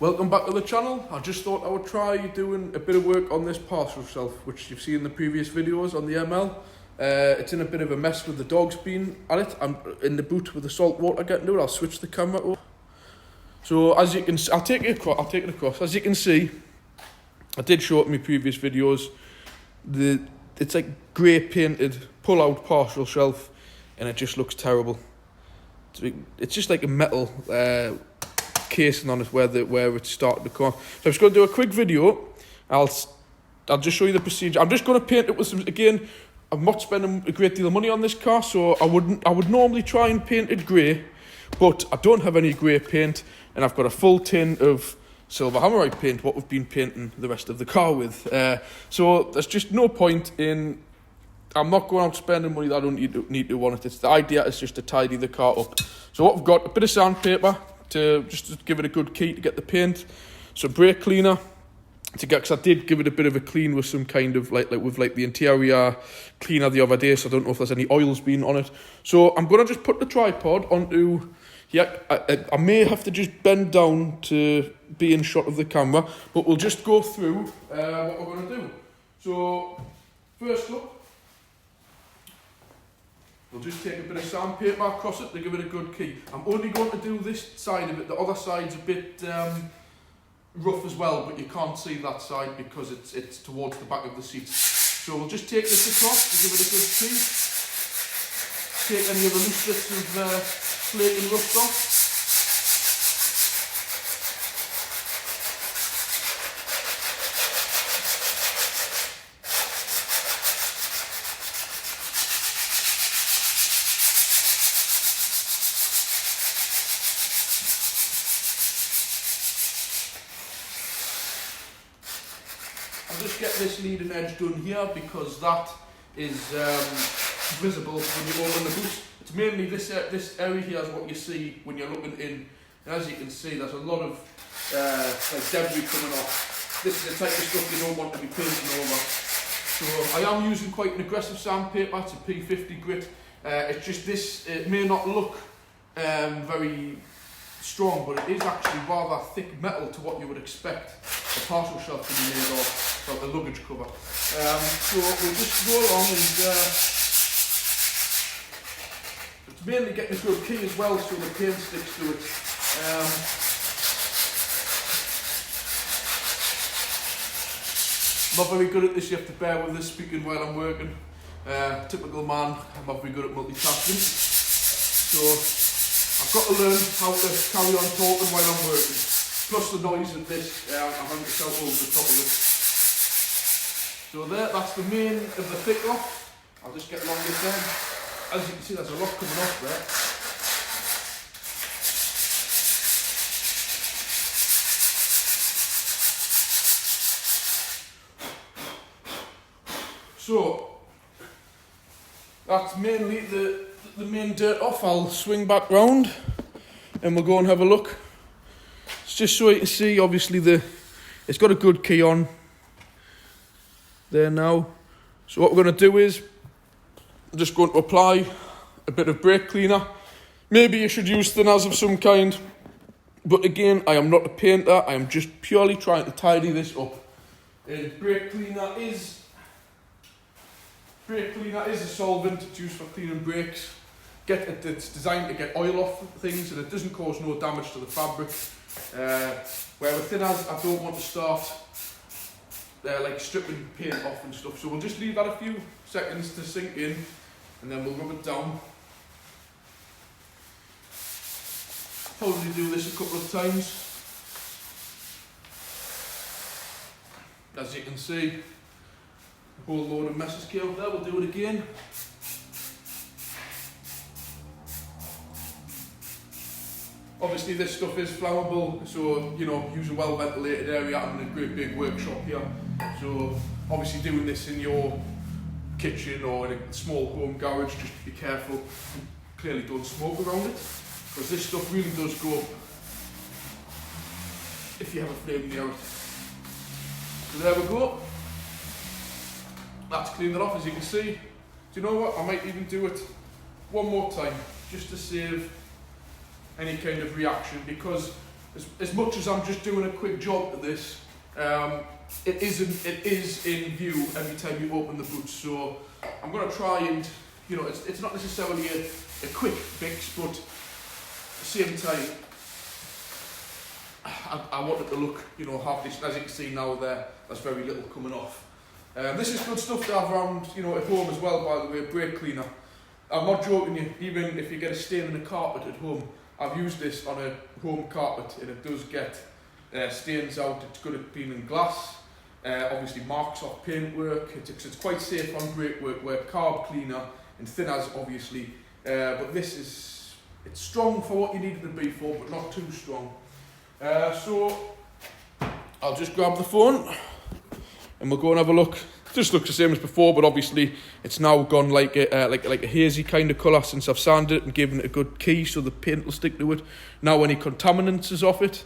Welcome back to the channel. I just thought I would try doing a bit of work on this parcel shelf, which you've seen in the previous videos on the ML. It's in a bit of a mess with the dogs being at it. I'm in the boot with the salt water getting to it. I'll switch the camera over. So as you can see, I'll take it across. As you can see, I did show it in my previous videos. It's like grey painted pull-out parcel shelf, and it just looks terrible. It's just like a metal casing on it where it's starting to come. So I'm just going to do a quick video. I'll just show you the procedure. I'm just going to paint it with some. Again, I'm not spending a great deal of money on this car, so I would normally try and paint it grey, but I don't have any grey paint, and I've got a full tin of silver hammerite paint, what we've been painting the rest of the car with. So there's just no point in. I'm not going out spending money that I don't need to want it. It's the idea is just to tidy the car up. So what we've got, a bit of sandpaper to give it a good key to get the paint, some brake cleaner to get, because I did give it a bit of a clean with some kind of like the interior cleaner the other day, so I don't know if there's any oils been on it. So I'm going to just put the tripod onto here. I may have to just bend down to be in shot of the camera, but we'll just go through what we're going to do. So first up, we'll just take a bit of sandpaper across it to give it a good key. I'm only going to do this side of it. The other side's a bit rough as well, but you can't see that side because it's towards the back of the seat. So we'll just take this across to give it a good key. Take any of the loose bits of flake and rust off. I'll just get this leading edge done here because that is visible when you open the boot. It's mainly this area here is what you see when you're looking in. And as you can see, there's a lot of like debris coming off. This is the type of stuff you don't want to be painting over. So I am using quite an aggressive sandpaper. It's a P50 grit. It's just this, it may not look very strong, but it is actually rather thick metal to what you would expect a parcel shelf to be made of, like a luggage cover. So we'll just go along and it's mainly getting a good key as well so the paint sticks to it. I'm not very good at this, you have to bear with this speaking while I'm working. Typical man, I'm not very good at multitasking. So I've got to learn how to carry on talking while I'm working. Plus the noise of this, I'm having to shout over the top of it. So there, that's the main of the thick off. I'll just get along this end. As you can see, there's a lot coming off there. So that's mainly the main dirt off. I'll swing back round and we'll go and have a look. It's just so you can see, obviously it's got a good key on there now. So what we're going to do is I'm just going to apply a bit of brake cleaner. Maybe you should use thinners of some kind, but again, I am not a painter. I am just purely trying to tidy this up. And brake cleaner is a solvent. It's used for cleaning brakes. It's designed to get oil off things, and it doesn't cause no damage to the fabric. Where with thinners, I don't want to start like stripping paint off and stuff. So we'll just leave that a few seconds to sink in, and then we'll rub it down. Probably do this a couple of times. As you can see, a whole load of messes came up there. We'll do it again. Obviously this stuff is flammable, so use a well ventilated area and a great big workshop here. So obviously doing this in your kitchen or in a small home garage, just be careful. Clearly don't smoke around it, because this stuff really does go up if you have a flame near it. So there we go. That's cleaned it off, as you can see. Do you know what? I might even do it one more time just to save any kind of reaction, because as much as I'm just doing a quick job to this, it is in view every time you open the boot. So I'm going to try and, you know, it's not necessarily a quick fix, but at the same time, I want it to look, you know, half decent. As you can see now there's very little coming off. This is good stuff to have around, you know, at home as well, by the way, brake cleaner. I'm not joking you, even if you get a stain in the carpet at home, I've used this on a home carpet and it does get stains out. It's good at cleaning glass, obviously marks off paintwork. It's quite safe on brake work, where carb cleaner and thinners obviously, but this is, it's strong for what you need it to be for, but not too strong. So I'll just grab the phone and we'll go and have a look. It just looks the same as before, but obviously it's now gone like a hazy kind of colour since I've sanded it and given it a good key so the paint will stick to it. Now any contaminants is off it.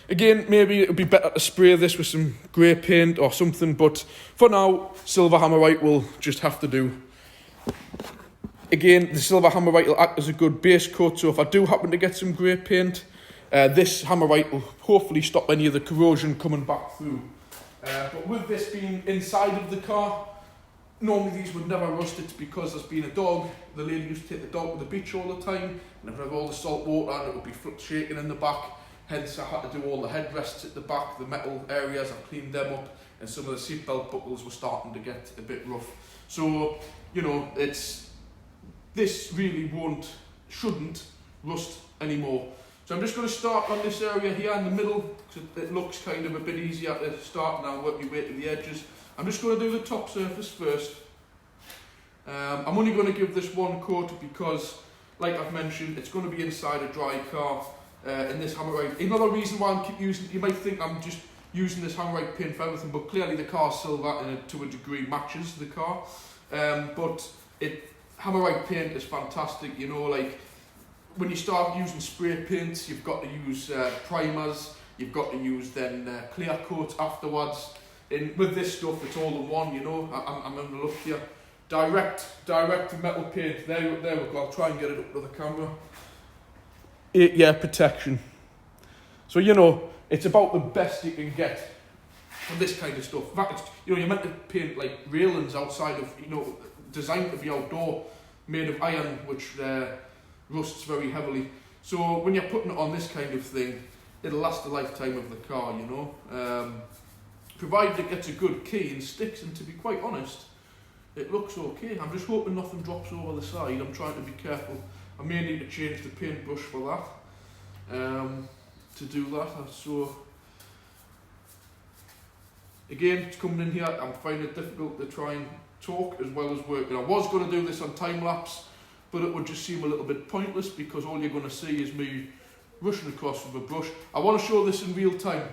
Again, maybe it would be better to spray this with some grey paint or something, but for now, silver hammerite will just have to do. Again, the silver hammerite will act as a good base coat, so if I do happen to get some grey paint, this hammerite will hopefully stop any of the corrosion coming back through. But with this being inside of the car, normally these would never rust. It's because there's been a dog. The lady used to take the dog to the beach all the time, and it would have all the salt water and it would be shaking in the back. Hence I had to do all the headrests at the back, the metal areas, I've cleaned them up, and some of the seatbelt buckles were starting to get a bit rough. So, you know, this really shouldn't rust anymore. So I'm just going to start on this area here in the middle, because it looks kind of a bit easier to start now, work your way to the edges. I'm just going to do the top surface first. I'm only going to give this one coat because, like I've mentioned, it's going to be inside a dry car, and this hammerite. Another reason why I keep using it, you might think I'm just using this hammerite paint for everything, but clearly the car's silver and to a degree matches the car. But hammerite paint is fantastic, you know, like, when you start using spray paints, you've got to use primers, you've got to use then clear coats afterwards. And with this stuff, it's all in one, you know. I'm having a look here. Direct metal paint. There we go. I'll try and get it up to the camera. 8-year protection. So, you know, it's about the best you can get from this kind of stuff. In fact, it's, you know, you're meant to paint like railings outside of, you know, designed to be outdoor, made of iron, which rusts very heavily. So when you're putting it on this kind of thing, it'll last the lifetime of the car, you know. Provided it gets a good key and sticks, and to be quite honest, it looks okay. I'm just hoping nothing drops over the side. I'm trying to be careful. I may need to change the paintbrush for that, to do that. So again, it's coming in here, I'm finding it difficult to try and talk as well as work. And I was going to do this on time lapse, but it would just seem a little bit pointless because all you're going to see is me rushing across with a brush. I want to show this in real time.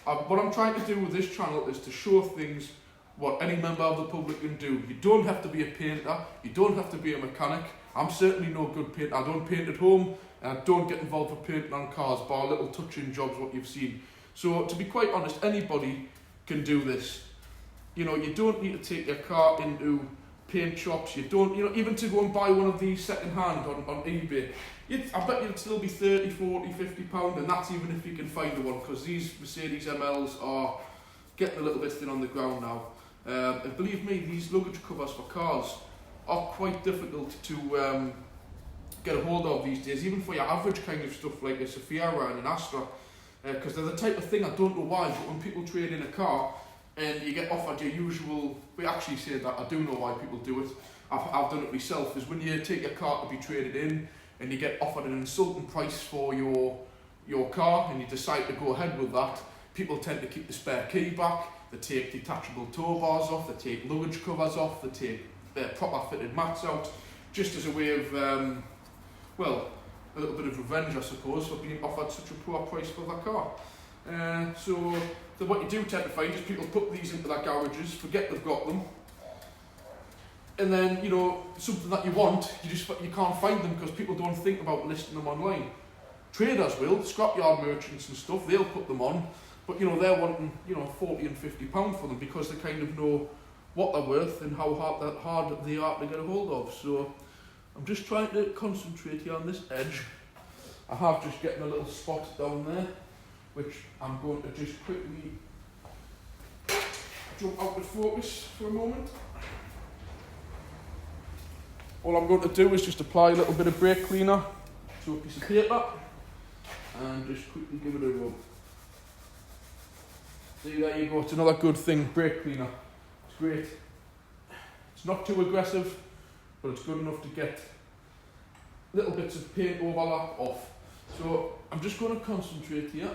What I'm trying to do with this channel is to show things what any member of the public can do. You don't have to be a painter, you don't have to be a mechanic. I'm certainly no good painter. I don't paint at home, and I don't get involved with painting on cars, bar little touching jobs what you've seen. So to be quite honest, anybody can do this. You know, you don't need to take your car into paint shops. You don't, you know, even to go and buy one of these second hand on eBay, I bet you'd still be 30, 40, 50 pound, and that's even if you can find one, because these Mercedes MLs are getting a little bit thin on the ground now. And believe me, these luggage covers for cars are quite difficult to get a hold of these days, even for your average kind of stuff like a Safira and an Astra, because they're the type of thing, I don't know why, but when people trade in a car and you get offered your usual, we actually say that, I do know why people do it, I've done it myself, is when you take your car to be traded in and you get offered an insulting price for your car and you decide to go ahead with that, people tend to keep the spare key back, they take detachable tow bars off, they take luggage covers off, they take proper fitted mats out, just as a way of, well, a little bit of revenge, I suppose, for being offered such a poor price for their car. So what you do tend to find is people put these into their garages, forget they've got them, and then, you know, something that you want, you can't find them because people don't think about listing them online. Traders will, scrapyard merchants and stuff, they'll put them on, but, you know, they're wanting, you know, 40 and 50 pounds for them because they kind of know what they're worth and how hard they are to get a hold of. So I'm just trying to concentrate here on this edge. I have just getting a little spot down there. which I'm going to just quickly jump out of focus for a moment. All I'm going to do is just apply a little bit of brake cleaner to a piece of paper and just quickly give it a rub. See, there you go, it's another good thing, brake cleaner. It's great. It's not too aggressive, but it's good enough to get little bits of paint overlap off. So I'm just going to concentrate here,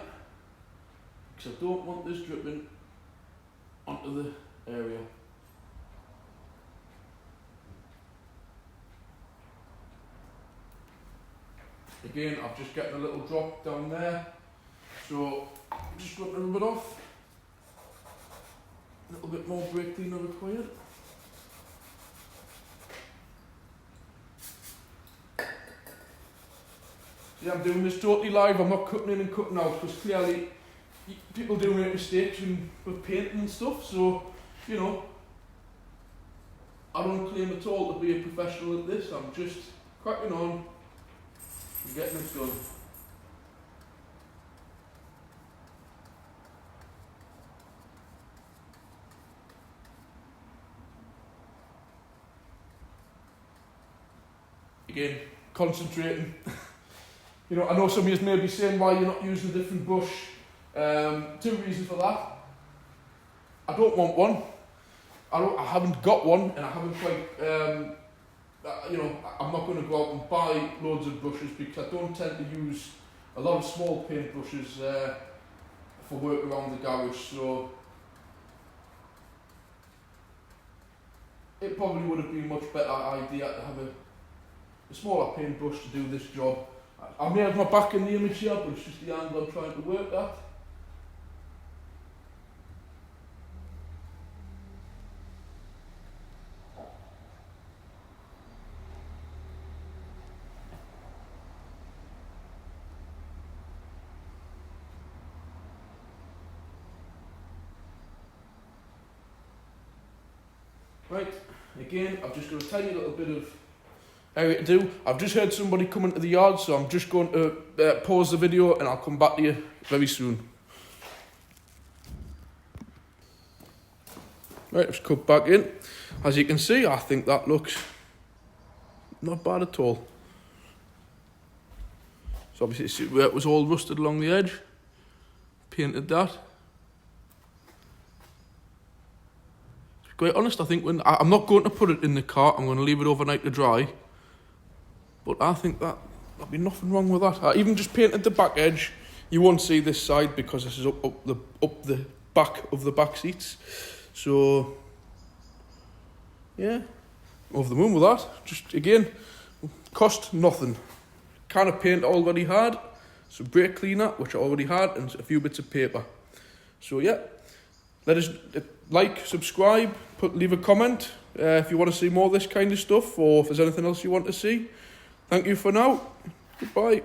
because I don't want this dripping onto the area. Again, I've just getting a little drop down there, so I'm just going to rub it off. A little bit more brake cleaner required. See, I'm doing this totally live, I'm not cutting in and cutting out, because clearly people do make mistakes with painting and stuff, so, you know, I don't claim at all to be a professional at this, I'm just cracking on and getting it done. Again, concentrating. You know, I know some of you may be saying why you're not using a different brush. Two reasons for that. I don't want one. I haven't got one, and I haven't quite. You know, I'm not going to go out and buy loads of brushes because I don't tend to use a lot of small paint brushes for work around the garage. So it probably would have been a much better idea to have a smaller paintbrush to do this job. I may have my back in the image here, but it's just the angle I'm trying to work at. Right, again, I've just got a tiny little bit of area to do. I've just heard somebody come into the yard, so I'm just going to pause the video and I'll come back to you very soon. Right, let's cut back in. As you can see, I think that looks not bad at all. So obviously, see where it was all rusted along the edge, painted that. Quite honest, I think I'm not going to put it in the car, I'm going to leave it overnight to dry. But I think there'll be nothing wrong with that. I even just painted the back edge. You won't see this side because this is up the back of the back seats. So yeah, over the moon with that. Just again, cost nothing. Can of paint I already had, some brake cleaner which I already had, and a few bits of paper. So yeah, let us like, subscribe, leave a comment if you want to see more of this kind of stuff, or if there's anything else you want to see. Thank you for now. Goodbye.